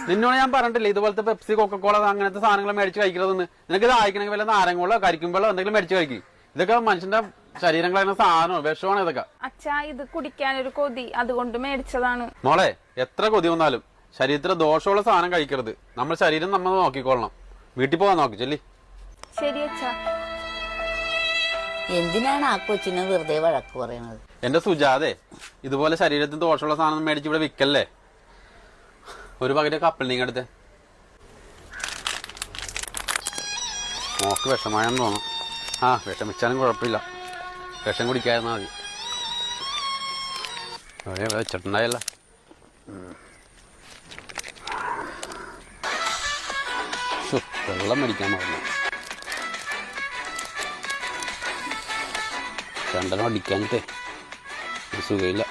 നിന്നോട് ഞാൻ പറഞ്ഞിട്ടില്ലേ ഇതുപോലത്തെ പെപ്സി കൊക്കക്കോള അങ്ങനത്തെ സാധനങ്ങൾ മേടിച്ച് കഴിക്കരുതെന്ന്. നിനക്ക് ഇത് ആയിക്കണമെങ്കിൽ വല്ല നാരങ്ങളോ കരിക്കുമ്പോഴോ എന്തെങ്കിലും മേടിച്ച് കഴിക്കും. ഇതൊക്കെ മനുഷ്യന്റെ ശരീരങ്ങളായിരുന്ന സാധനമാണ്, വിഷമാണ് ഇതൊക്കെ. അച്ഛാ ഇത് കുടിക്കാനൊരു കൊതി, അതുകൊണ്ട് മേടിച്ചതാണ്. മോളെ എത്ര കൊതി വന്നാലും ശരീരത്തിൽ ദോഷമുള്ള സാധനം കഴിക്കരുത്. നമ്മൾ ശരീരം നമ്മൾ നോക്കിക്കൊള്ളണം. വീട്ടിൽ പോകാൻ നോക്കി ചെല്ലി. ശരി അച്ഛാ. എന്തിനാണ് ആ കൊച്ചിനെ വെറുതെ വഴക്ക് പറയണത്? എന്റെ സുജാതെ, ഇതുപോലെ ശരീരത്തിന് ദോഷമുള്ള സാധനം മേടിച്ച് ഇവിടെ വിൽക്കല്ലേ. ഒരു പകരം കപ്പൽ നീങ്ങ എടുത്തേ. മോക്ക് വിഷമായെന്ന് തോന്നും. ആ വിഷമിച്ചാലും കുഴപ്പമില്ല, വിഷം കുടിക്കാതിരുന്നാ മതി. വെച്ചിട്ടുണ്ടായല്ല. വെള്ളം മേടിക്കാൻ പറഞ്ഞു. രണ്ടെണ്ണം അടിക്കാഞ്ഞിട്ടേ സുഖമില്ല.